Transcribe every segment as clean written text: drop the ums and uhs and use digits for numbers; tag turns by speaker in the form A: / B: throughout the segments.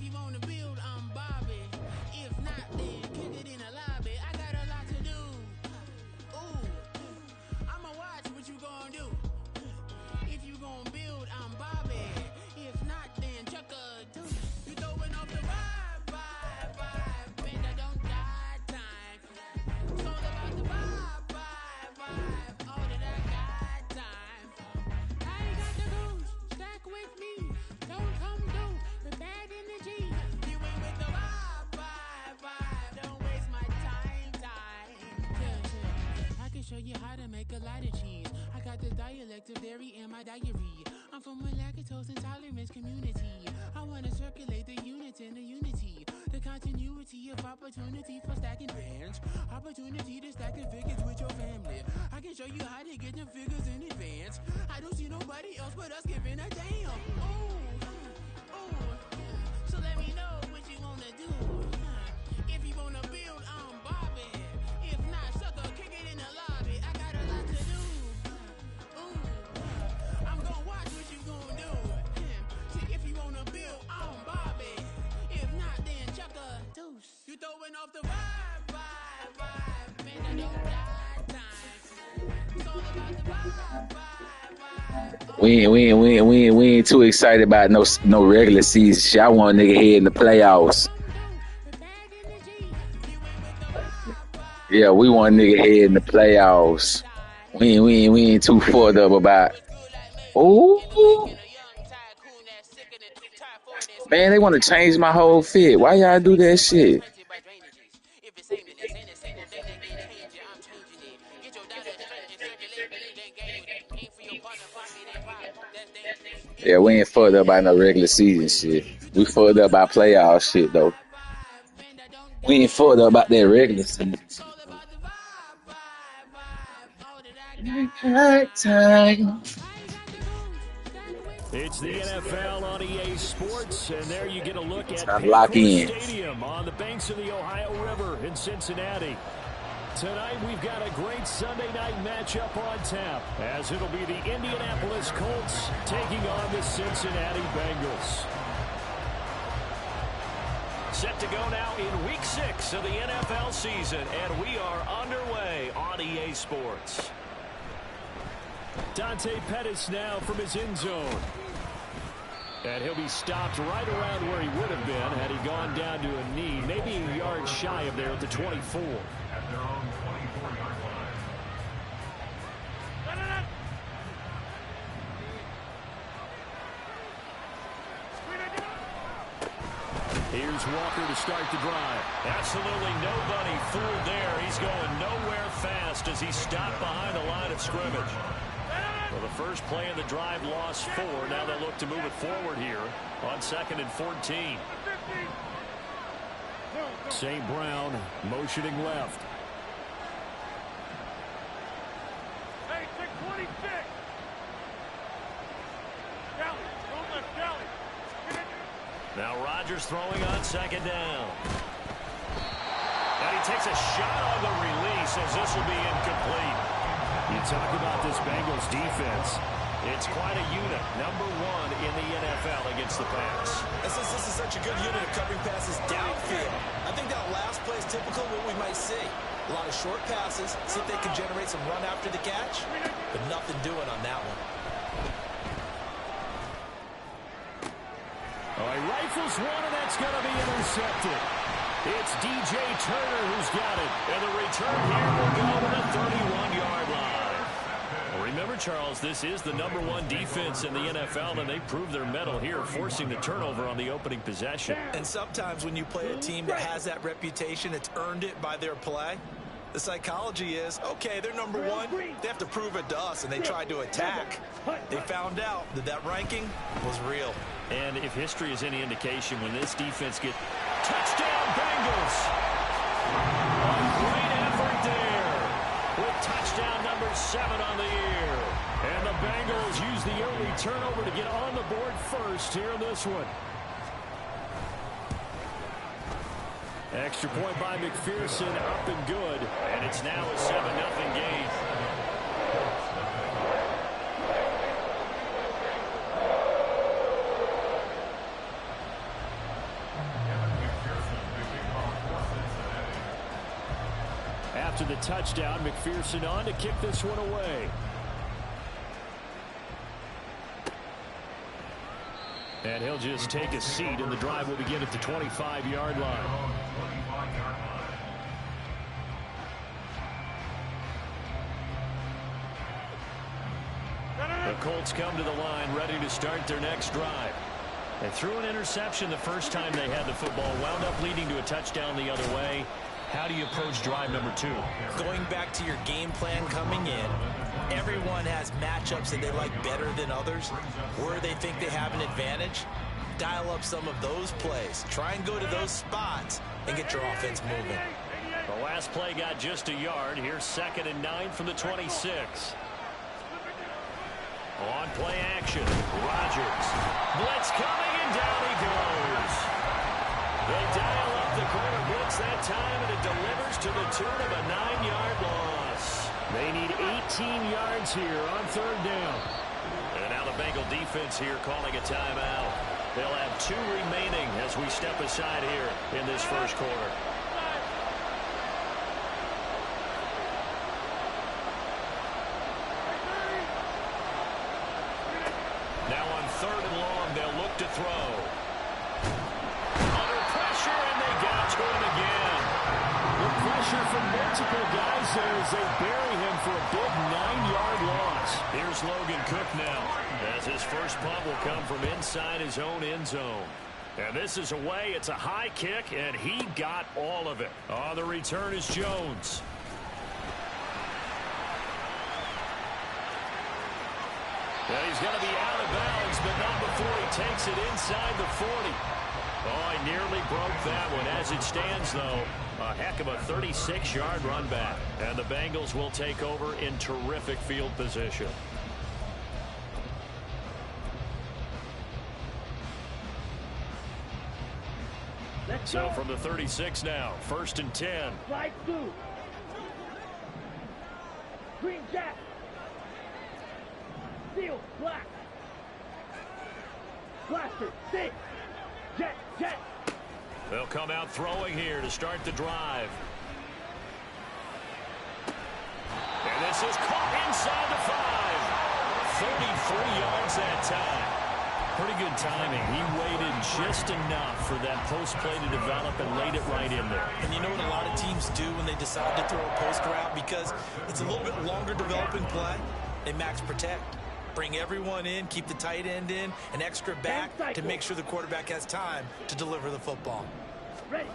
A: you wanna build, I'm Bobby. If not, then kick it in the lobby. I got a lot to do. Ooh, I'ma watch what you gonna do. If you gonna build, I'm Bobby. If not, then chuck a deuce. You throwing off the vibe. Man, I don't die time. It's all about the vibe. All that I got time. I ain't got the goose. Stack with me. Don't come through with bad energy. You ain't with the vibe. Don't waste my time. I can show you how to make a lot of cheese. I got the dialect of dairy in my diary. I'm from a lactose intolerance community. I wanna circulate the units and the unity. The continuity of opportunity for stacking bands. Opportunity to stack the figures with your family. I can show you how to get them figures in advance. I don't see nobody else but us giving a damn. Ooh. So let me know what you wanna do. If you wanna build, I'm Bobby. If not, sucker, kick it in the lobby. I got a lot to do. Ooh, I'm gonna watch what you gonna do. See, if you wanna build, I'm Bobby. If not, then chuck a deuce. You throwing off the vibe. Man, I don't die time. It's all about the vibe.
B: We ain't too excited about no regular season shit. I want a nigga head in the playoffs. Yeah, we want a nigga head in the playoffs. We ain't too fucked up about. Ooh. Man, they want to change my whole fit. Why y'all do that shit? Yeah, we ain't fucked up by no regular season shit. We fucked up by playoff shit though. We ain't fucked up about that regular season shit.
C: It's the NFL on EA Sports, and there you get a look at
B: Paycor
C: Stadium on the banks of the Ohio River in Cincinnati. Tonight, we've got a great Sunday night matchup on tap, as it'll be the Indianapolis Colts taking on the Cincinnati Bengals. Set to go now in Week 6 of the NFL season, and we are underway on EA Sports. Dante Pettis now from his end zone. And he'll be stopped right around where he would have been had he gone down to a knee, maybe a yard shy of there at the 24. Here's Walker to start the drive. Absolutely nobody fooled there. He's going nowhere fast as he's stopped behind the line of scrimmage. Well, the first play of the drive lost 4. Now they'll look to move it forward here on 2nd and 14. St. Brown motioning left.
D: Hey, 626. Galley.
C: Now Rodgers throwing on 2nd down. And he takes a shot on the release as this will be incomplete. You talk about this Bengals defense. It's quite a unit. Number 1 in the NFL against the pass.
E: This is such a good unit of covering passes downfield. I think that last play is typical of what we might see. A lot of short passes. See if they can generate some run after the catch. But nothing doing on that one.
C: Oh, he rifles one, and that's going to be intercepted. It's DJ Turner who's got it. And the return here will go to the 31-yard line. Remember, Charles, this is the number 1 defense in the NFL, and they proved their mettle here, forcing the turnover on the opening possession.
E: And sometimes when you play a team that has that reputation, it's earned it by their play. The psychology is, okay, they're number 1. They have to prove it to us, and they tried to attack. They found out that ranking was real.
C: And if history is any indication, when this defense gets touchdown Bengals. A great effort there with touchdown number 7 on the year. And the Bengals use the early turnover to get on the board first here in this one. Extra point by McPherson, up and good. And it's now a 7-0 game. After the touchdown, McPherson on to kick this one away. And he'll just take a seat, and the drive will begin at the 25-yard line. The Colts come to the line, ready to start their next drive. They threw an interception the first time they had the football, wound up leading to a touchdown the other way. How do you approach drive number 2?
E: Going back to your game plan coming in, everyone has matchups that they like better than others. Where they think they have an advantage, dial up some of those plays. Try and go to those spots and get your offense moving.
C: The last play got just a yard. Here's 2nd and 9 from the 26. On play action, Rodgers. Blitz coming, and down he goes. They dial up the corner blitz that time, and it delivers to the tune of a 9-yard loss. They need 18 yards here on 3rd down. And now the Bengal defense here calling a timeout. They'll have 2 remaining as we step aside here in this first quarter. Now on 3rd and long, they'll look to throw. Under pressure, and they got to him again. The pressure from multiple guys there as they bury him for a big 9-yard loss. Here's Logan Cook now, as his first punt will come from inside his own end zone. And this is away. It's a high kick, and he got all of it. On the return is Jones. Well, he's going to be out of bounds, but not before he takes it inside the 40. Oh, he nearly broke that one. As it stands, though, a heck of a 36-yard run back. And the Bengals will take over in terrific field position. So from the 36 now, 1st and 10.
D: Slide 2. Green jack. Steel, black. Blaster, 6. Jet, jet.
C: They'll come out throwing here to start the drive. And this is caught inside the 5. 33 yards that time. Pretty good timing. He waited just enough for that post play to develop and laid it right in there.
E: And you know what a lot of teams do when they decide to throw a post route? Because it's a little bit longer developing play. They max protect. Bring everyone in, keep the tight end in, an extra back to make sure the quarterback has time to deliver the football.
D: Ready.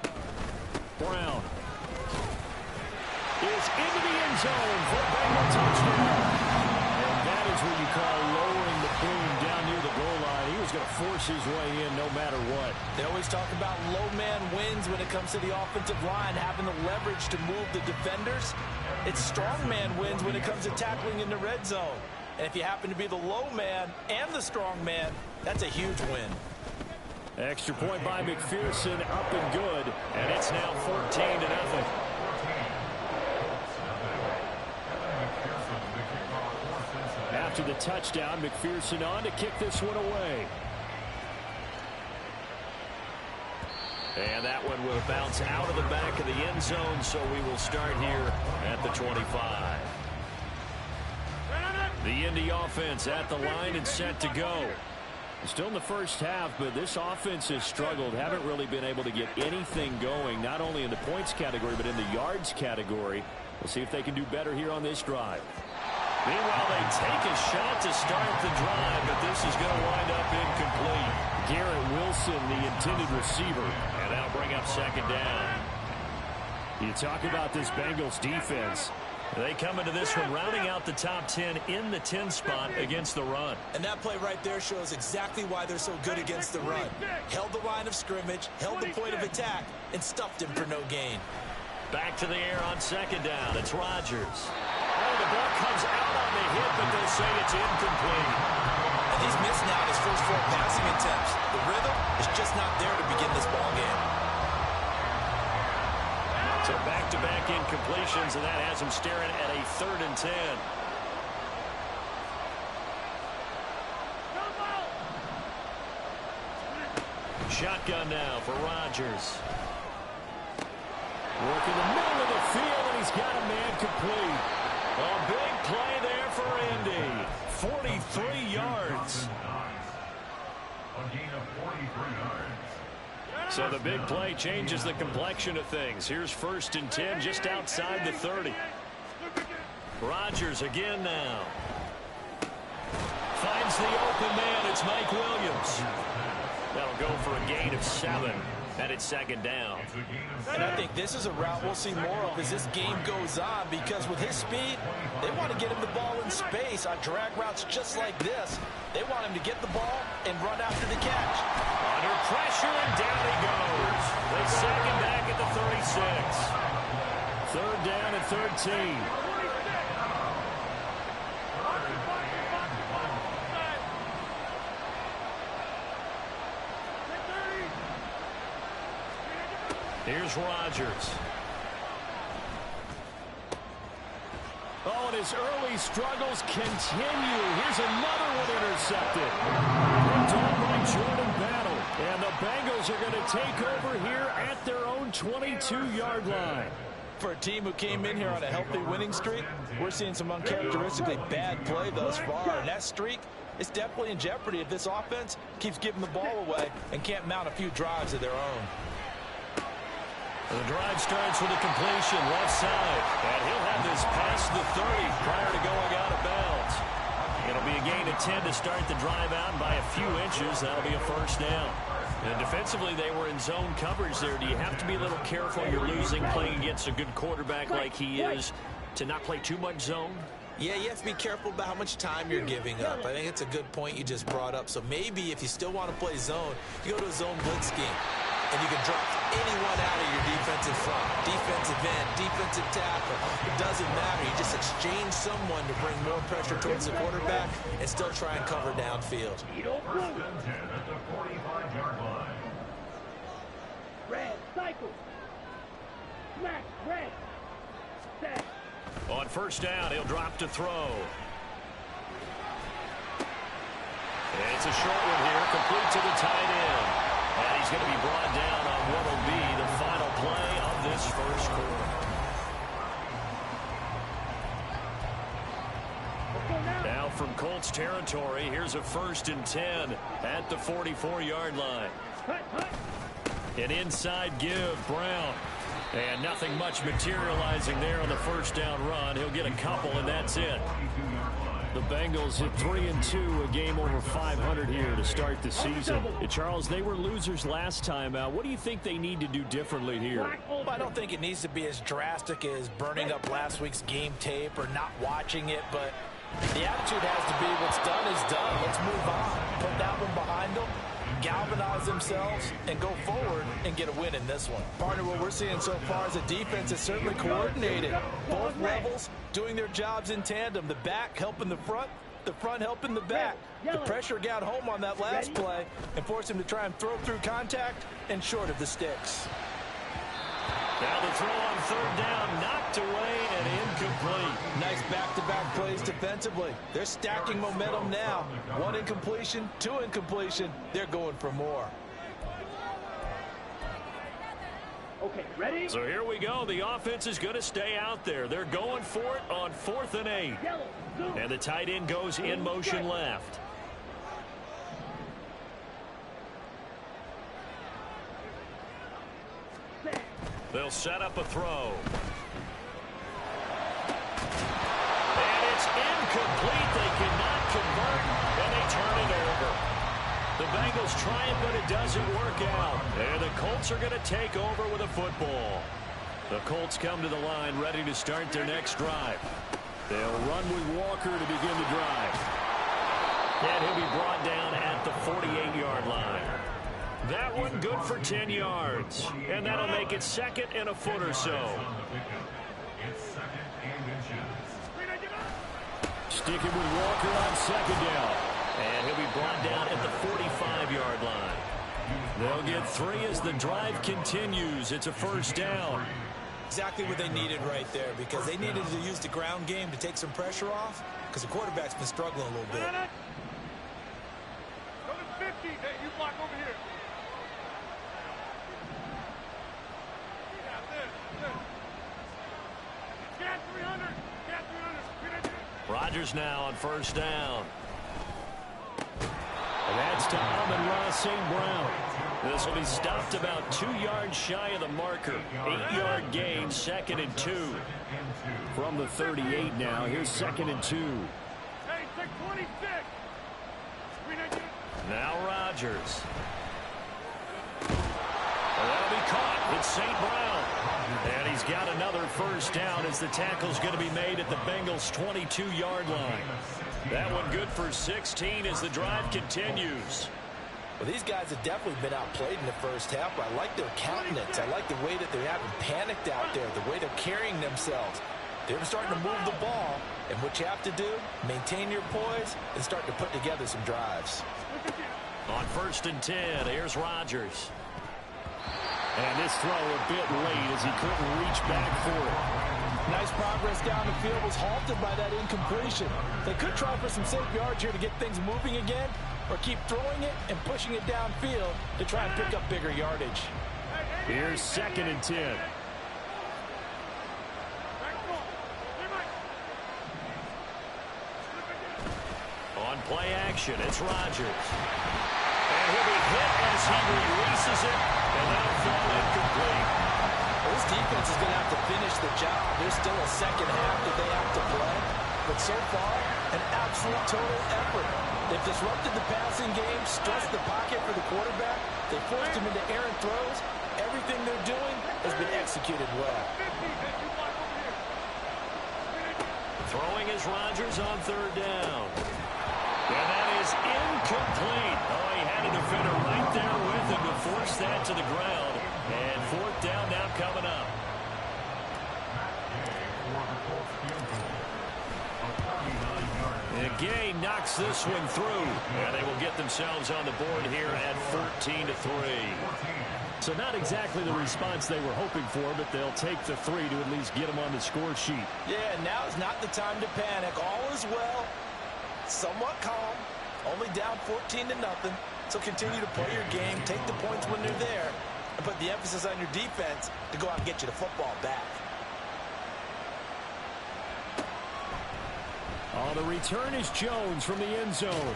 C: Brown is into the end zone for a Bengal touchdown. And that is what you call lowering the boom down near the goal line. He was going to force his way in no matter what.
E: They always talk about low man wins when it comes to the offensive line, having the leverage to move the defenders. It's strong man wins when it comes to tackling in the red zone. And if you happen to be the low man and the strong man, that's a huge win.
C: Extra point by McPherson, up and good. And it's now 14-0. After the touchdown, McPherson on to kick this one away. And that one will bounce out of the back of the end zone, so we will start here at the 25. The Indy offense at the line and set to go. Still in the first half, but this offense has struggled. Haven't really been able to get anything going, not only in the points category, but in the yards category. We'll see if they can do better here on this drive. Meanwhile, they take a shot to start the drive, but this is going to wind up incomplete. Garrett Wilson, the intended receiver, and that'll bring up 2nd down. You talk about this Bengals defense. They come into this one rounding out the top 10 in the 10 spot against the run.
E: And that play right there shows exactly why they're so good against the run. Held the line of scrimmage, held the point of attack, and stuffed him for no gain.
C: Back to the air on 2nd down. It's Rodgers. Oh, the ball comes out on the hit, but they'll say it's incomplete.
E: And he's missed now his first 4 passing attempts. The rhythm is just not there to begin this ball game.
C: So back-to-back incompletions, and that has him staring at a 3rd and 10. Shotgun now for Rodgers. Working the middle of the field, and he he's got a man complete. A big play there for Indy. 43 yards.
F: A gain of 43 yards.
C: So the big play changes the complexion of things. Here's 1st and 10 just outside the 30. Rodgers again now. Finds the open man. It's Mike Williams. That'll go for a gain of 7. And it's 2nd down.
E: And I think this is a route we'll see more of as this game goes on, because with his speed, they want to get him the ball in space on drag routes just like this. They want him to get the ball and run after the catch.
C: Under pressure, and down he goes. They sack him back at the 36. 3rd down and 13. Here's Rodgers. Oh, and his early struggles continue. Here's another one intercepted. Picked off by Jordan Battle. And the Bengals are going to take over here at their own 22-yard line.
E: For a team who came in here on a healthy winning streak, we're seeing some uncharacteristically bad play thus far. And that streak is definitely in jeopardy if this offense keeps giving the ball away and can't mount a few drives of their own.
C: The drive starts with a completion left side. And he'll have this past the 30 prior to going out of bounds. It'll be a gain of 10 to start the drive out by a few inches. That'll be a 1st down. And defensively, they were in zone coverage there. Do you have to be a little careful? You're losing playing against a good quarterback like he is to not play too much zone?
E: Yeah, you have to be careful about how much time you're giving up. I think it's a good point you just brought up. So maybe if you still want to play zone, you go to a zone blitz scheme. And you can drop anyone out of your defensive front, defensive end, defensive tackle. It doesn't matter. You just exchange someone to bring more pressure towards the quarterback and still try and cover downfield.
F: 1st and 10 at the 45-yard line.
D: Red, cycle. Smack, red. Set.
C: On 1st down, he'll drop to throw. And it's a short one here, complete to the tight end. And he's going to be brought down on what will be the final play of this 1st quarter. Now from Colts territory, here's a 1st and 10 at the 44-yard line. An inside give, Brown. And nothing much materializing there on the 1st down run. He'll get a couple, and that's it. The Bengals hit 3-2, a game over 500 here to start the season. Charles, they were losers last time out. What do you think they need to do differently here?
E: I don't think it needs to be as drastic as burning up last week's game tape or not watching it, but the attitude has to be what's done is done. Let's move on. Put that one behind them, galvanize themselves, and go forward and get a win in this one. Partner, what we're seeing so far is a defense is certainly coordinated. Both levels doing their jobs in tandem. The back helping the front helping the back. The pressure got home on that last play and forced him to try and throw through contact and short of the sticks.
C: Now the throw on 3rd down, knocked away and incomplete.
E: Nice back-to-back plays defensively. They're stacking momentum now. 1 incompletion, 2 incompletion. They're going for more.
D: Okay, ready?
C: So here we go. The offense is going to stay out there. They're going for it on 4th and 8. And the tight end goes in motion left. They'll set up a throw. And it's incomplete. They cannot convert, and they turn it over. The Bengals try it, but it doesn't work out. And the Colts are going to take over with a football. The Colts come to the line ready to start their next drive. They'll run with Walker to begin the drive. And he'll be brought down at the 48-yard line. That one good for 10 yards. And that'll make it 2nd and a foot or so. Sticking with Walker on 2nd down. And he'll be brought down at the 45-yard line. They'll get 3 as the drive continues. It's a 1st down.
E: Exactly what they needed right there, because they needed to use the ground game to take some pressure off, because the quarterback's been struggling a little bit.
G: Go to 50. Hey, you block over here.
C: Rodgers now on first down. And that's to Amon-Ra St. Brown. This will be stopped about 2 yards shy of the marker. 8-yard gain, 2nd and 2. From the 38 now, here's 2nd and 2.
G: Hey, take 26.
C: Now Rodgers. That'll be caught. It's St. Brown. And he's got another first down as the tackle's going to be made at the Bengals' 22-yard line. That one good for 16 as the drive continues.
E: Well, these guys have definitely been outplayed in the first half, but I like their countenance. I like the way that they haven't panicked out there, the way they're carrying themselves. They're starting to move the ball, and what you have to do, maintain your poise and start to put together some drives.
C: On 1st and 10, here's Rodgers. And this throw a bit late as he couldn't reach back for it.
E: Nice progress down the field was halted by that incompletion. They could try for some safe yards here to get things moving again, or keep throwing it and pushing it downfield to try and pick up bigger yardage.
C: Here's 2nd and 10. On play action, it's Rodgers. And he'll be hit as he releases it, and that'll fall incomplete.
E: Well, this defense is going to have to finish the job. There's still a second half that they have to play. But so far, an absolute total effort. They've disrupted the passing game, stressed the pocket for the quarterback. They forced him into errant throws. Everything they're doing has been executed well.
C: Throwing is Rodgers on 3rd down. And that is incomplete. Oh, he had a defender right there with him to force that to the ground. And 4th down now coming up. Again, knocks this one through. And they will get themselves on the board here at 14-3. So not exactly the response they were hoping for, but they'll take the 3 to at least get them on the score sheet.
E: Yeah, now is not the time to panic. All is well. Somewhat calm. Only down 14-0. So continue to play your game. Take the points when they're there. And put the emphasis on your defense to go out and get you the football back.
C: Oh, the return is Jones from the end zone.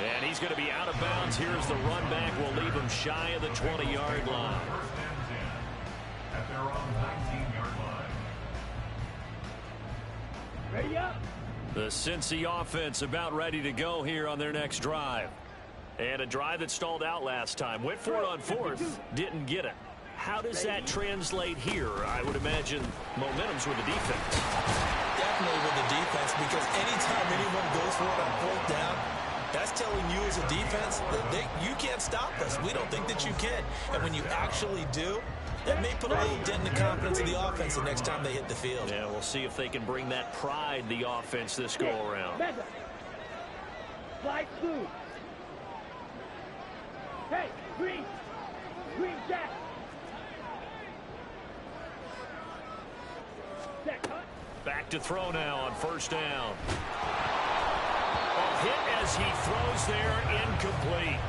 C: And he's going to be out of bounds here as the run back will leave him shy of the 20-yard line.
F: At their own 19-yard line.
D: Ready up.
C: The Cincy offense about ready to go here on their next drive. And a drive that stalled out last time. Went for it on 4th, didn't get it. How does that translate here? I would imagine momentum's with the defense.
E: Definitely with the defense, because anytime anyone goes for it on 4th down, that's telling you as a defense that you can't stop us. We don't think that you can. And when you actually do, that may put a little dent in the confidence of the offense the next time they hit the field.
C: Yeah, we'll see if they can bring that pride, the offense, this go-around.
D: Slide through. Hey, green. Green jack.
C: Back to throw now on 1st down. A hit as he throws there, incomplete.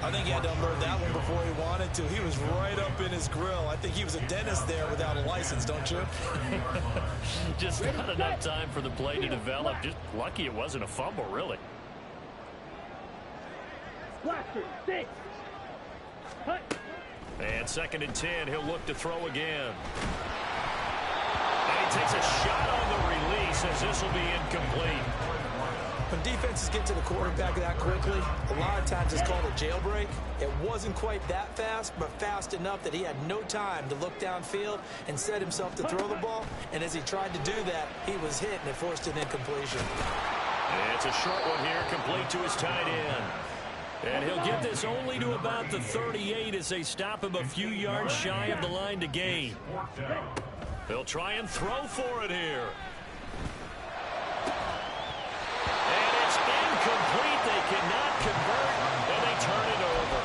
E: I think he had to unload that one before he wanted to. He was right up in his grill. I think he was a dentist there without a license, don't you?
C: Just not enough time for the play to develop. Just lucky it wasn't a fumble, really.
D: Blaster, 6.
C: And 2nd and 10, he'll look to throw again. And he takes a shot on the release as this will be incomplete.
E: When defenses get to the quarterback that quickly, a lot of times it's called a jailbreak. It wasn't quite that fast, but fast enough that he had no time to look downfield and set himself to throw the ball. And as he tried to do that, he was hit and it forced an incompletion.
C: And it's a short one here, complete to his tight end. And he'll get this only to about the 38 as they stop him a few yards shy of the line to gain. They'll try and throw for it here. And it's incomplete. They cannot convert, and they turn it over.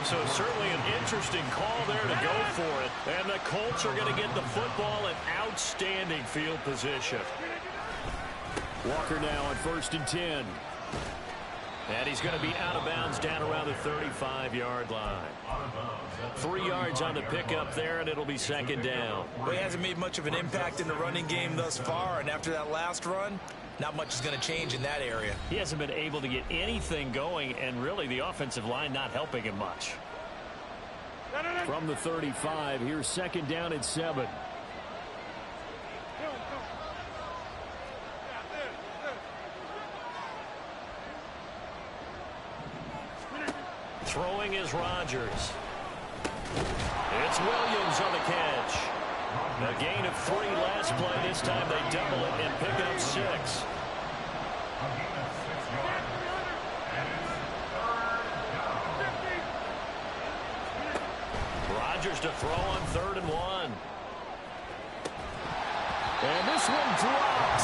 C: So certainly an interesting call there to go for it. And the Colts are going to get the football in outstanding field position. Walker now on 1st and 10. And he's going to be out of bounds down around the 35-yard line. 3 yards on the pickup there, and it'll be second down.
E: Well, he hasn't made much of an impact in the running game thus far, and after that last run, not much is going to change in that area.
C: He hasn't been able to get anything going, and really the offensive line not helping him much. From the 35, here's second down at 7. Throwing is Rodgers. It's Williams on the catch. A gain of 3 last play. This time they double it and pick up 6. Rodgers to throw on 3rd and 1. And this one dropped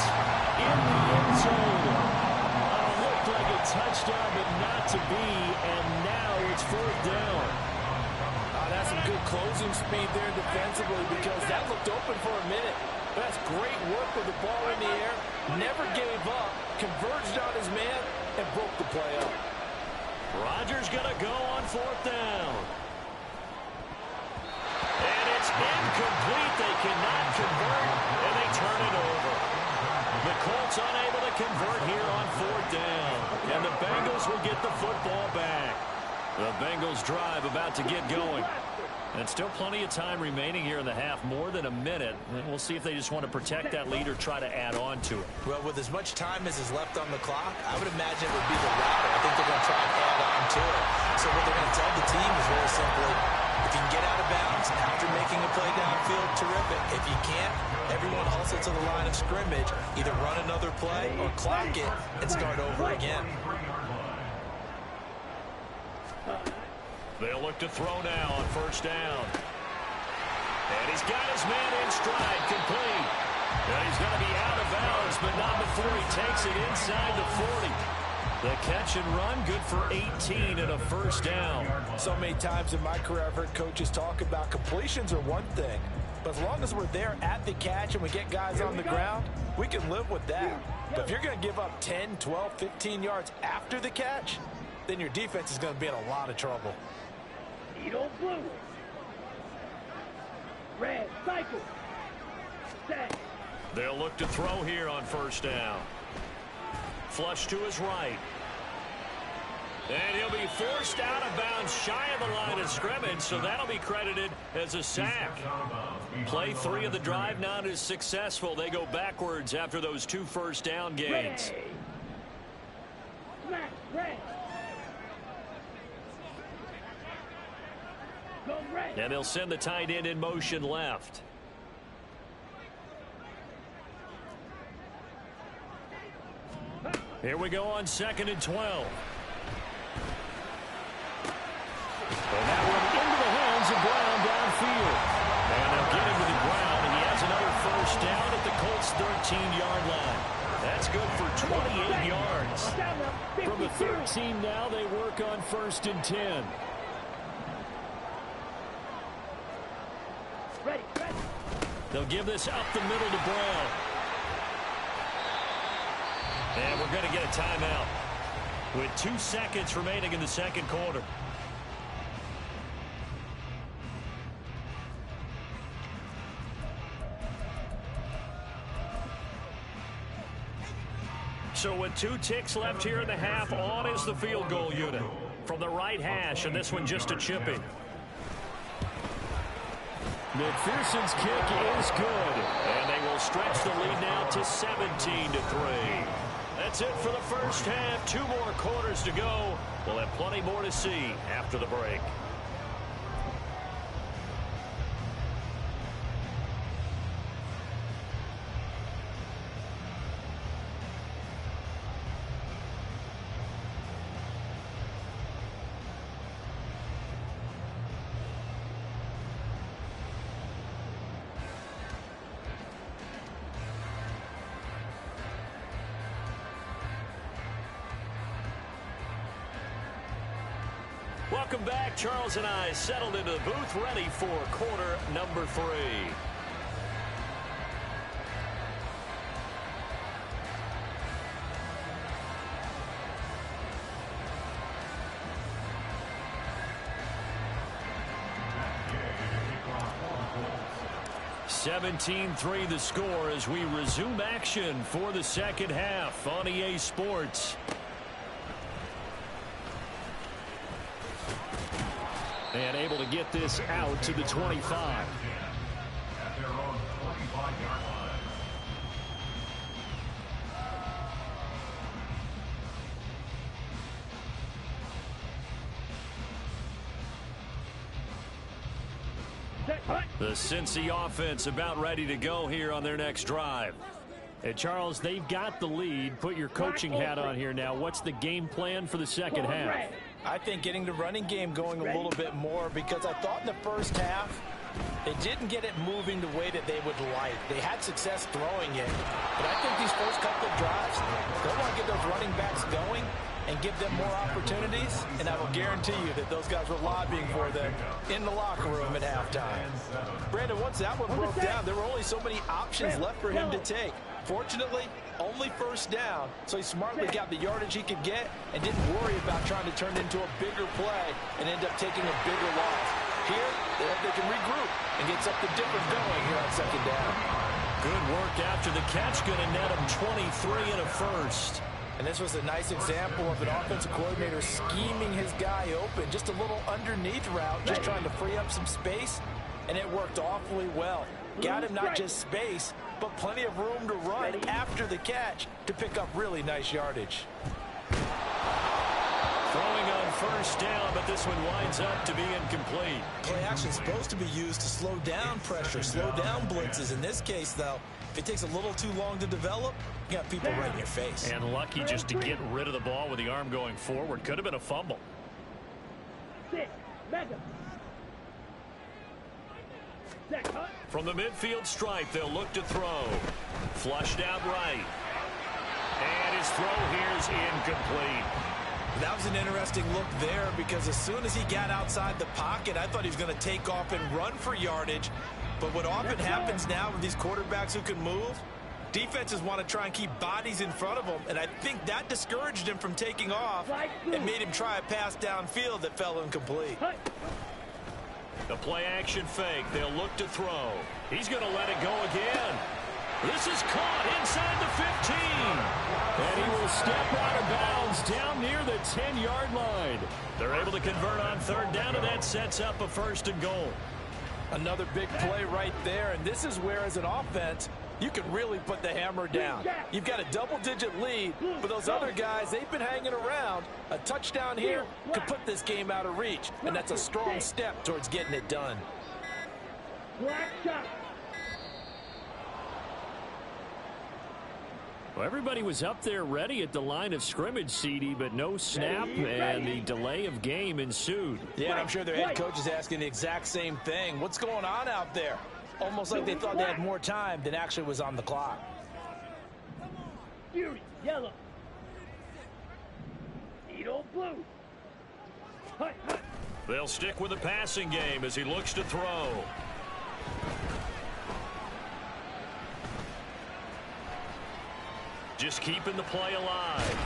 C: in the end zone. Looked like a touchdown, but not to be, and now it's 4th down.
H: That's some good closing speed there defensively because that looked open for a minute. That's great work with the ball in the air. Never gave up, converged on his man, and broke the play up.
C: Rodgers going to go on 4th down. And it's incomplete. They cannot convert, and they turn it over. The Colts unable to convert here on 4th down. And the Bengals will get the football back. The Bengals drive about to get going. And still plenty of time remaining here in the half, more than a minute. And we'll see if they just want to protect that lead or try to add on to it.
E: Well, with as much time as is left on the clock, I would imagine it would be the latter. I think they're going to try and add on to it. So what they're going to tell the team is very simply, if you can get out of bounds after making a play downfield, terrific. If you can't, everyone hustle to the line of scrimmage, either run another play or clock it and start over again.
C: They'll look to throw now on 1st down. And he's got his man in stride, complete. And he's going to be out of bounds, but not before he takes it inside the 40. The catch and run, good for 18 and a 1st down.
H: So many times in my career I've heard coaches talk about completions are one thing, but as long as we're there at the catch and we get guys on the ground, we can live with that. But if you're going to give up 10, 12, 15 yards after the catch, then your defense is going to be in a lot of trouble.
D: Edo blue. Red, cycle. Set.
C: They'll look to throw here on 1st down. Flush to his right. And he'll be forced out of bounds shy of the line of scrimmage, so that'll be credited as a sack. Play 3 of the drive not as successful. They go backwards after those 2 first down gains.
D: Smack, red. Go red.
C: And they'll send the tight end in motion left. Here we go on 2nd and 12. And that one into the hands of Brown downfield. And they'll get him to the ground, and he has another 1st down at the Colts' 13-yard line. That's good for 28 yards. From the 13 now, they work on 1st and 10.
D: Ready, ready.
C: They'll give this up the middle to Brown. And we're going to get a timeout with 2 seconds remaining in the 2nd quarter. So with 2 ticks left here in the half, on is the field goal unit from the right hash, and this one just a chipping. McPherson's kick is good, and they will stretch the lead now to 17-3. That's it for the first half. 2 more quarters to go. We'll have plenty more to see after the break. Welcome back. Charles and I settled into the booth, ready for quarter number 3. 17-3 the score as we resume action for the second half on EA Sports. And able to get this out to the 25.
F: At their own 25-yard line.
C: The Cincy offense about ready to go here on their next drive. Hey, Charles, they've got the lead. Put your coaching hat on here now. What's the game plan for the second half?
H: I think getting the running game going a little bit more, because I thought in the first half they didn't get it moving the way that they would like. They had success throwing it, but I think these first couple of drives, they'll want to get those running backs going and give them more opportunities, and I will guarantee you that those guys were lobbying for them in the locker room at halftime. Brandon, once that one broke down, there were only so many options left for him to take. Fortunately, only first down, so he smartly got the yardage he could get and didn't worry about trying to turn it into a bigger play and end up taking a bigger loss. Here, they can regroup and get something different going here on second down.
C: Good work after the catch, going to net him 23 and a first.
H: And this was a nice example of an offensive coordinator scheming his guy open, just a little underneath route, just trying to free up some space, and it worked awfully well. Got him not just space, but plenty of room to run after the catch to pick up really nice yardage.
C: Throwing on first down, but this one winds up to be incomplete.
E: Play action is supposed to be used to slow down pressure, slow down blitzes. In this case, though, if it takes a little too long to develop, you got people right in your face.
C: And lucky just to get rid of the ball with the arm going forward. Could have been a fumble. From the midfield stripe, they'll look to throw. Flushed out right. And his throw here is incomplete.
E: That was an interesting look there, because as soon as he got outside the pocket, I thought he was going to take off and run for yardage. But what often happens now with these quarterbacks who can move, defenses want to try and keep bodies in front of them, and I think that discouraged him from taking off and made him try a pass downfield that fell incomplete.
C: The play action fake. They'll look to throw. He's going to let it go again. This is caught inside the 15. And he will step out of bounds down near the 10-yard line. They're able to convert on third down, and that sets up a first and goal.
H: Another big play right there, and this is where, as an offense, you can really put the hammer down. You've got a double-digit lead, but those other guys, they've been hanging around. A touchdown here could put this game out of reach, and that's a strong step towards getting it done.
C: Well, everybody was up there ready at the line of scrimmage, CD, but no snap, and the delay of game ensued.
H: Yeah, and I'm sure their head coach is asking the exact same thing. What's going on out there? Almost like they thought they had more time than actually was on the clock.
D: Fury, yellow. Edo, blue.
C: They'll stick with the passing game as he looks to throw. Just keeping the play alive.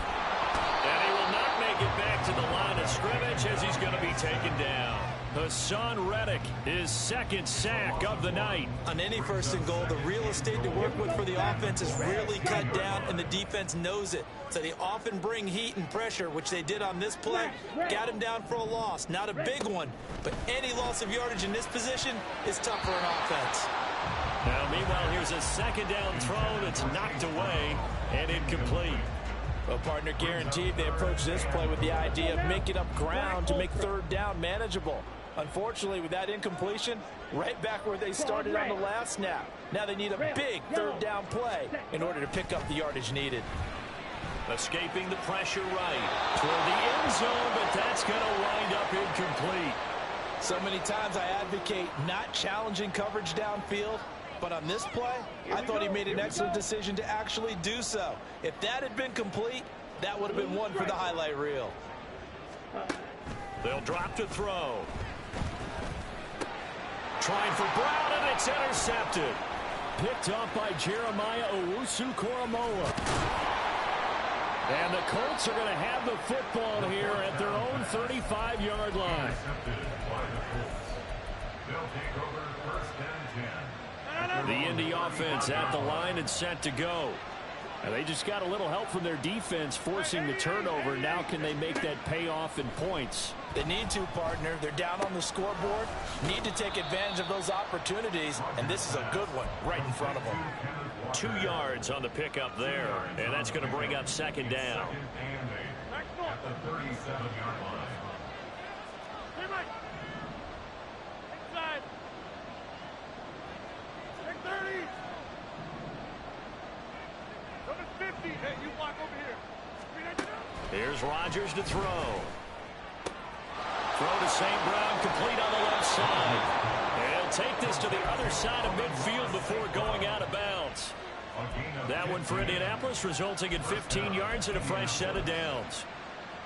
C: And he will not make it back to the line of scrimmage as he's going to be taken down. Hassan Reddick, his second sack of the night.
E: On any first and goal, the real estate to work with for the offense is really cut down, and the defense knows it. So they often bring heat and pressure, which they did on this play. Got him down for a loss. Not a big one, but any loss of yardage in this position is tough for an offense.
C: Now, meanwhile, here's a second down throw that's knocked away and incomplete.
H: Well, partner, guaranteed they approach this play with the idea of making up ground to make third down manageable. Unfortunately, with that incompletion, right back where they started on the last snap. Now they need a big third down play in order to pick up the yardage needed.
C: Escaping the pressure right toward the end zone, but that's going to wind up incomplete.
H: So many times I advocate not challenging coverage downfield, but on this play, I thought he made an excellent decision to actually do so. If that had been complete, that would have been one for the highlight reel.
C: They'll drop to throw. Trying for Brown, and it's intercepted. Picked up by Jeremiah Owusu-Koramoah. And the Colts are going to have the football here at their own 35-yard line.
F: They'll take over first and 10.
C: The Indy offense at the line and set to go. And they just got a little help from their defense forcing the turnover. Now can they make that pay off in points?
H: They need to, partner. They're down on the scoreboard. Need to take advantage of those opportunities, and this is a good one right in front of them.
C: 2 yards on the pickup there, and that's going to bring up second down.
F: At the 37-yard line.
G: Inside. Take 30. Number 50. Hey, you block over here.
C: Here's Rodgers to throw. Throw to St. Brown, complete on the left side. And he'll take this to the other side of midfield before going out of bounds. That one for Indianapolis, resulting in 15 yards and a fresh set of downs.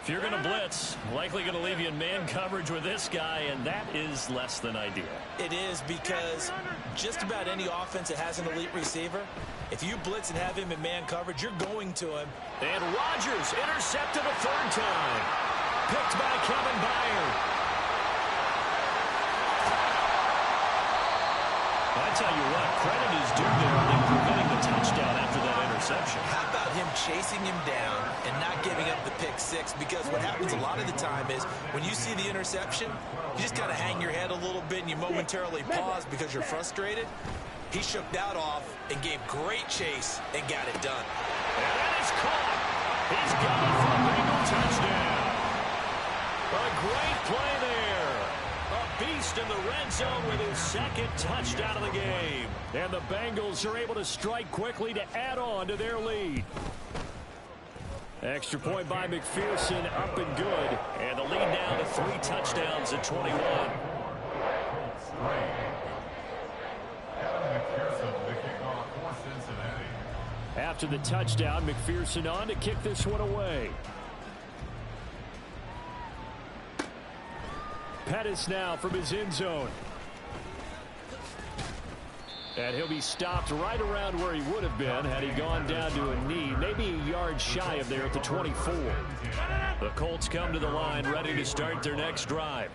C: If you're going to blitz, likely going to leave you in man coverage with this guy, and that is less than ideal.
H: It is, because just about any offense that has an elite receiver, if you blitz and have him in man coverage, you're going to him.
C: And Rodgers intercepted a third time. Picked by Kevin Byard. I tell you what, credit is due there in preventing the touchdown after that interception.
H: How about him chasing him down and not giving up the pick six? Because what happens a lot of the time is when you see the interception, you just kind of hang your head a little bit and you momentarily pause because you're frustrated. He shook that off and gave great chase and got it done.
C: And that is caught. He's got it for a Bengal touchdown. A great play there. A beast in the red zone with his second touchdown of the game. And the Bengals are able to strike quickly to add on to their lead. Extra point by McPherson, up and good. And the lead now to 3 touchdowns at 21. After the touchdown, McPherson on to kick this one away. Pettis now from his end zone. And he'll be stopped right around where he would have been had he gone down to a knee, maybe a yard shy of there at the 24. The Colts come to the line ready to start their next drive.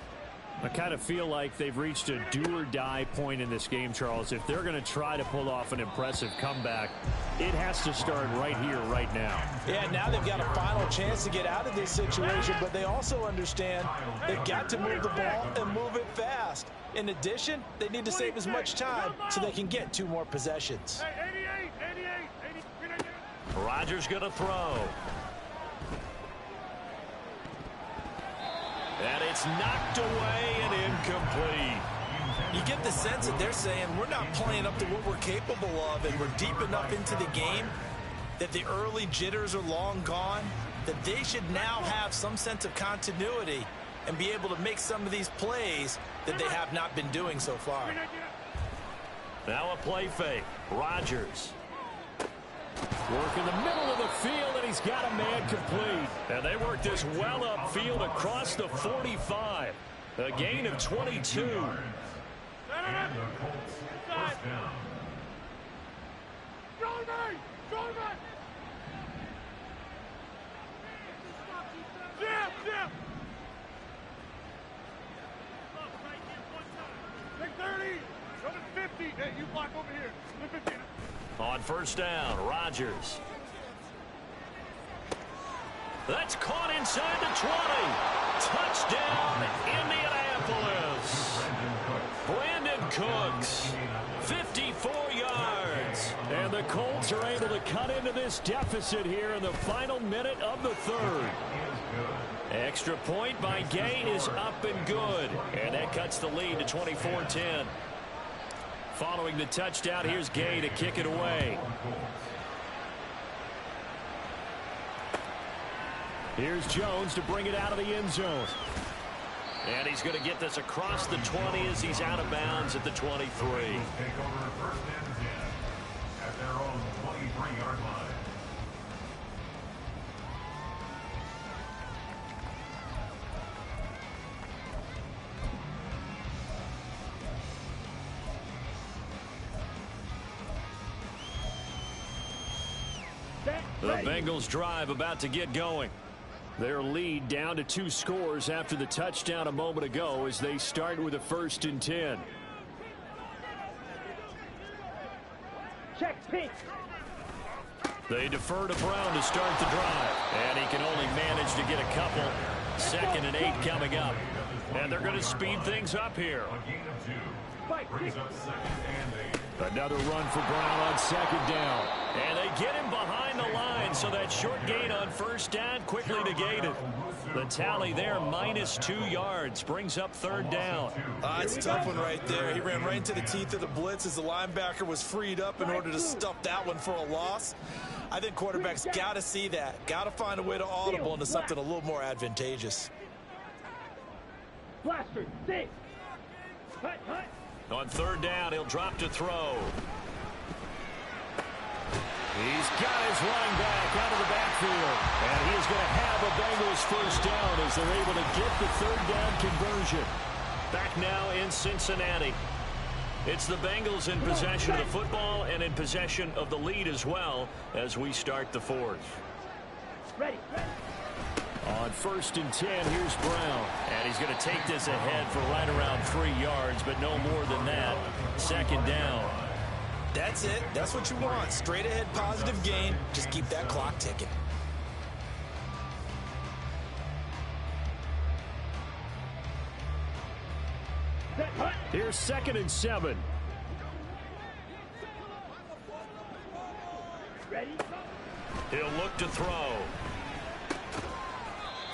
C: I kind of feel like they've reached a do-or-die point in this game, Charles. If they're going to try to pull off an impressive comeback, it has to start right here, right now.
H: Yeah, now they've got a final chance to get out of this situation, but they also understand they've got to move the ball and move it fast. In addition, they need to save as much time so they can get 2 more possessions.
G: Hey, 88.
C: Rodgers going to throw. And it's knocked away and incomplete.
H: You get the sense that they're saying we're not playing up to what we're capable of, and we're deep enough into the game that the early jitters are long gone, that they should now have some sense of continuity and be able to make some of these plays that they have not been doing so far.
C: Now a play fake. Rodgers. Work in the middle of the field, and he's got a man complete. And they work this well upfield across the 45. A gain of 22.
G: Take 30. Go to 50. Hey, you block over here. 50.
C: On first down, Rodgers. That's caught inside the 20. Touchdown, Indianapolis. Brandon Cooks, 54 yards. And the Colts are able to cut into this deficit here in the final minute of the third. Extra point by Gay is up and good. And that cuts the lead to 24-10. Following the touchdown, here's Gay to kick it away. Here's Jones to bring it out of the end zone. And he's going to get this across the 20 as he's out of bounds at the 23.
F: Take over first and 10 at their own 23-yard line.
C: The Bengals drive about to get going. Their lead down to 2 scores after the touchdown a moment ago as they start with a 1st and 10.
D: Check pitch.
C: They defer to Brown to start the drive. And he can only manage to get a couple. 2nd and 8 coming up. And they're going to speed things up here. Another run for Brown on 2nd down. And they get him behind the line, so that short gain on 1st down quickly negated. The tally there, -2 yards, brings up 3rd down.
E: It's a tough one right there. He ran right into the teeth of the blitz as the linebacker was freed up in order to stuff that one for a loss. I think quarterbacks got to see that. Got to find a way to audible into something a little more advantageous.
D: Blaster, 6. Hut, hut.
C: On 3rd down, he'll drop to throw. He's got his running back out of the backfield. And he is going to have a Bengals 1st down as they're able to get the 3rd down conversion. Back now in Cincinnati. It's the Bengals in possession of the football and in possession of the lead as well as we start the 4th.
D: Ready.
C: On 1st and 10, here's Brown. And he's going to take this ahead for right around 3 yards, but no more than that. 2nd down.
E: That's it. That's what you want. Straight ahead positive gain. Just keep that clock ticking.
C: Here's 2nd and 7.
D: Ready.
C: He'll look to throw.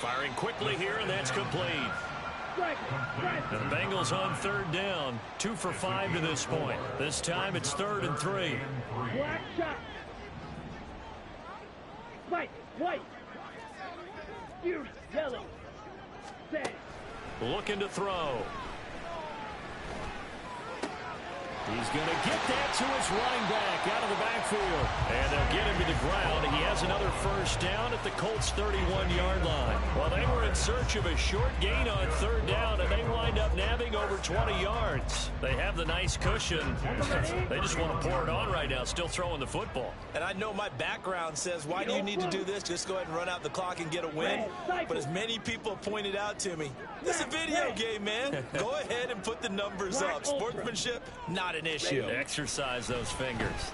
C: Firing quickly here, and that's complete. And the Bengals on 3rd down. 2 for 5 to this point. This time it's 3rd and 3.
D: Black shot. White. Fury. Yellow. Set.
C: Looking to throw. He's going to get that to his running back out of the backfield. And they'll get him to the ground. He has another 1st down at the Colts' 31-yard line. Well, they were in search of a short gain on 3rd down, and they wind up nabbing over 20 yards. They have the nice cushion. They just want to pour it on right now, still throwing the football.
E: And I know my background says, why do you need to do this? Just go ahead and run out the clock and get a win. But as many people have pointed out to me, this is a video game, man. Go ahead and put the numbers up. Sportsmanship, not an issue.
C: Exercise those fingers.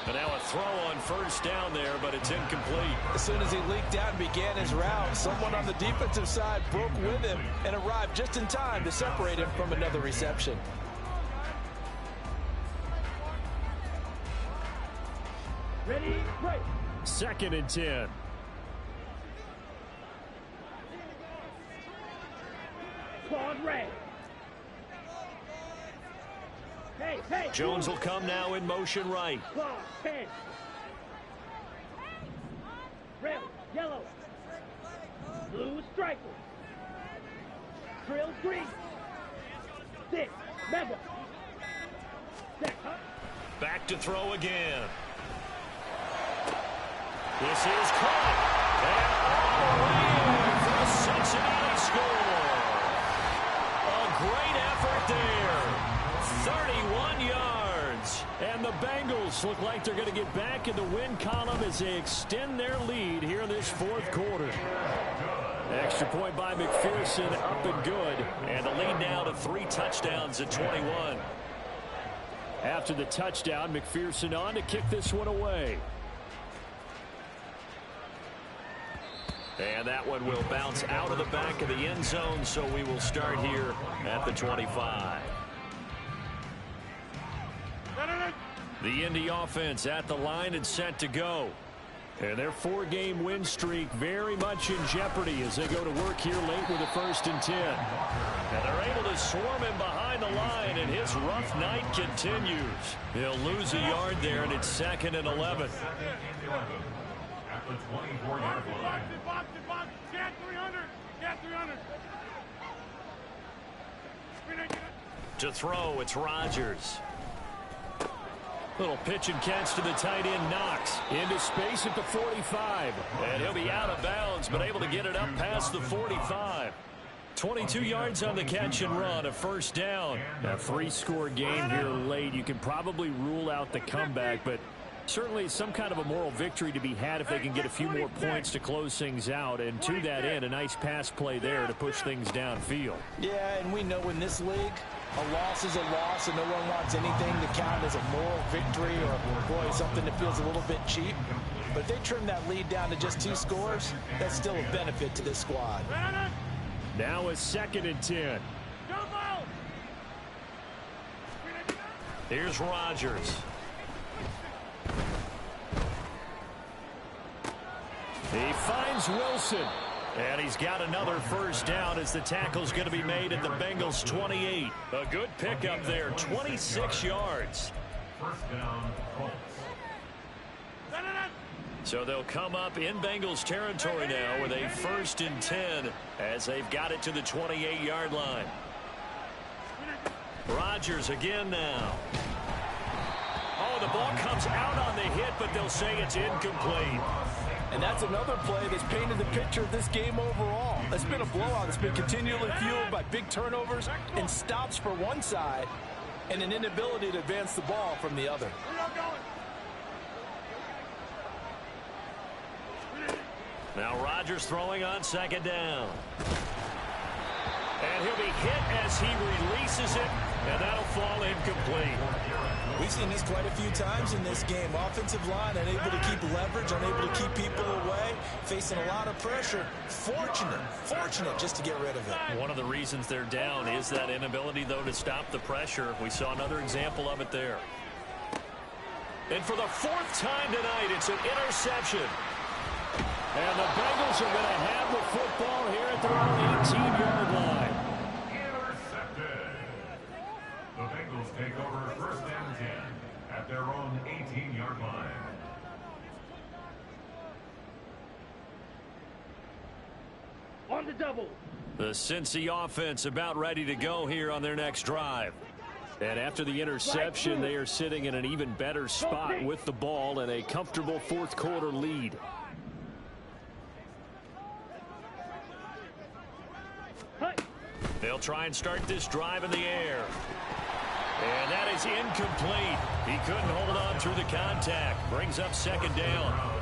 C: But now a throw on 1st down there, but it's incomplete.
E: As soon as he leaked out and began his route, someone on the defensive side broke with him and arrived just in time to separate him from another reception.
D: Ready, right.
C: 2nd and 10.
D: Claude Ray. Hey.
C: Jones will come now in motion right.
D: Claude, 10. Red, yellow. Blue striker. Trill green. 6. Mega. Set up.
C: Back to throw again. This is caught. And all the way in for the Cincinnati score. A great effort there. 31 yards. And the Bengals look like they're going to get back in the win column as they extend their lead here in this 4th quarter. Extra point by McPherson, up and good. And the lead now to 3 touchdowns at 21. After the touchdown, McPherson on to kick this one away. And that one will bounce out of the back of the end zone, so we will start here at the 25. The Indy offense at the line and set to go. And their 4-game win streak very much in jeopardy as they go to work here late with a 1st and 10. And they're able to swarm him behind the line, and his rough night continues. He'll lose a yard there, and it's 2nd and 11.
F: At the 24-yard line.
G: Box. Get 300.
C: To throw, it's Rodgers. Little pitch and catch to the tight end, Knox. Into space at the 45. And he'll be out of bounds, but able to get it up past the 45. 22 yards on the catch and run, a 1st down. A 3-score game here late. You can probably rule out the comeback, but Certainly some kind of a moral victory to be had if they can get a few more points to close things out. And to that end, a nice pass play there to push things downfield.
H: Yeah, and we know in this league, a loss is a loss, and no one wants anything to count as a moral victory or, boy, something that feels a little bit cheap. But if they trim that lead down to just 2 scores, that's still a benefit to this squad.
C: Now a 2nd and 10. Here's Rodgers. He finds Wilson. And he's got another first down as the tackle's going to be made at the Bengals 28. A good pickup there, 26 yards.
F: First down, Colts.
C: So they'll come up in Bengals territory now with a 1st and 10 as they've got it to the 28-yard line. Rodgers again now. Oh, the ball comes out on the hit, but they'll say it's incomplete.
H: And that's another play that's painted the picture of this game overall. It's been a blowout. It's been continually fueled by big turnovers and stops for one side and an inability to advance the ball from the other.
C: Now Rodgers throwing on 2nd down. And he'll be hit as he releases it, and that'll fall incomplete.
E: We've seen this quite a few times in this game. Offensive line unable to keep leverage, unable to keep people away, facing a lot of pressure. Fortunate just to get rid of it.
C: One of the reasons they're down is that inability, though, to stop the pressure. We saw another example of it there. And for the 4th time tonight, it's an interception. And the Bengals are going to have the football here at their own 18-yard line.
F: Intercepted. The Bengals take over 1st and 10 at their own 18-yard line.
D: On the double.
C: The Cincy offense about ready to go here on their next drive. And after the interception, they are sitting in an even better spot with the ball and a comfortable 4th quarter lead. They'll try and start this drive in the air. And that is incomplete. He couldn't hold on through the contact. Brings up 2nd down.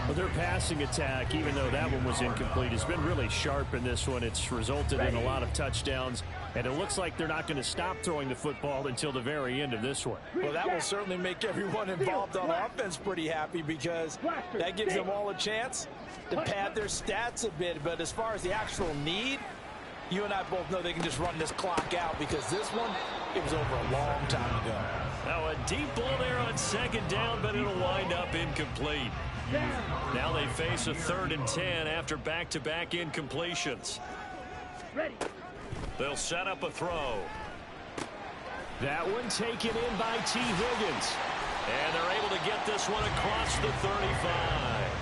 C: Well, their passing attack, even though that one was incomplete, has been really sharp in this one. It's resulted in a lot of touchdowns, and it looks like they're not going to stop throwing the football until the very end of this one.
H: Well, that will certainly make everyone involved on offense pretty happy because that gives them all a chance to pad their stats a bit. But as far as the actual need, you and I both know they can just run this clock out because this one, it was over a long time ago.
C: Now a deep ball there on 2nd down, but it'll wind up incomplete. Now they face a 3rd and 10 after back-to-back incompletions. They'll set up a throw. That one taken in by T. Higgins. And they're able to get this one across the 35.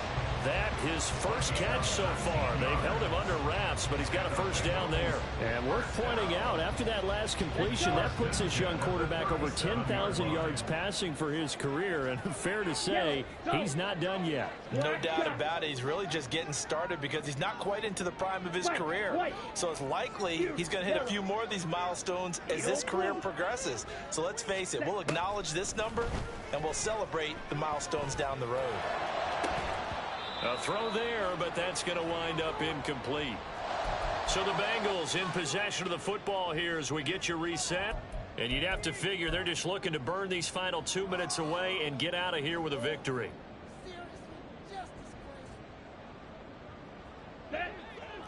C: That his first catch so far. They've held him under wraps, but he's got a first down there. And worth pointing out, after that last completion, that puts this young quarterback over 10,000 yards passing for his career. And fair to say, he's not done yet.
H: No doubt about it. He's really just getting started because he's not quite into the prime of his career. So it's likely he's going to hit a few more of these milestones as this career progresses. So let's face it, we'll acknowledge this number and we'll celebrate the milestones down the road.
C: A throw there, but that's going to wind up incomplete. So the Bengals in possession of the football here as we get you reset. And you'd have to figure they're just looking to burn these final 2 minutes away and get out of here with a victory.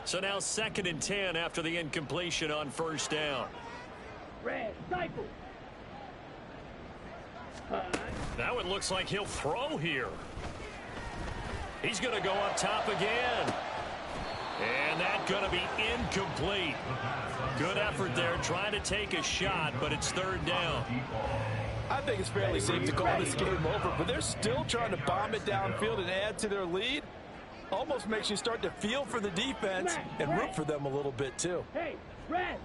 C: So now 2nd and 10 after the incompletion on 1st down. Now it looks like he'll throw here. He's going to go up top again. And that's going to be incomplete. Good effort there trying to take a shot, but it's 3rd down.
H: I think it's fairly safe to call this game over, but they're still trying to bomb it downfield and add to their lead. Almost makes you start to feel for the defense and root for them a little bit too.
D: Hey, red.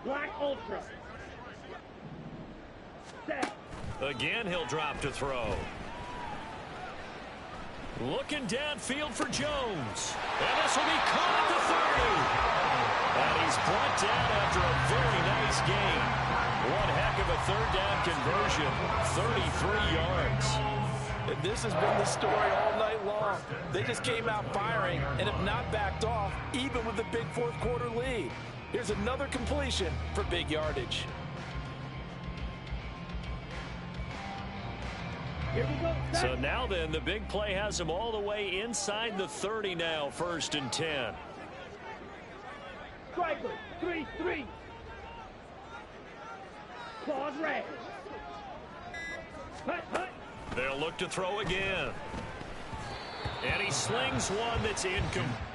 D: Black Ultra. Set.
C: Again, he'll drop to throw. Looking downfield for Jones. And this will be caught at the 30. And he's brought down after a very nice game. One heck of a third down conversion, 33 yards.
H: And this has been the story all night long. They just came out firing and have not backed off, even with the big fourth quarter lead. Here's another completion for big yardage.
D: Here we go.
C: So now then, the big play has them all the way inside the 30 now, 1st and 10.
D: Striker, 3-3. Claws red. Hut, hut.
C: They'll look to throw again. And he slings one that's incomplete.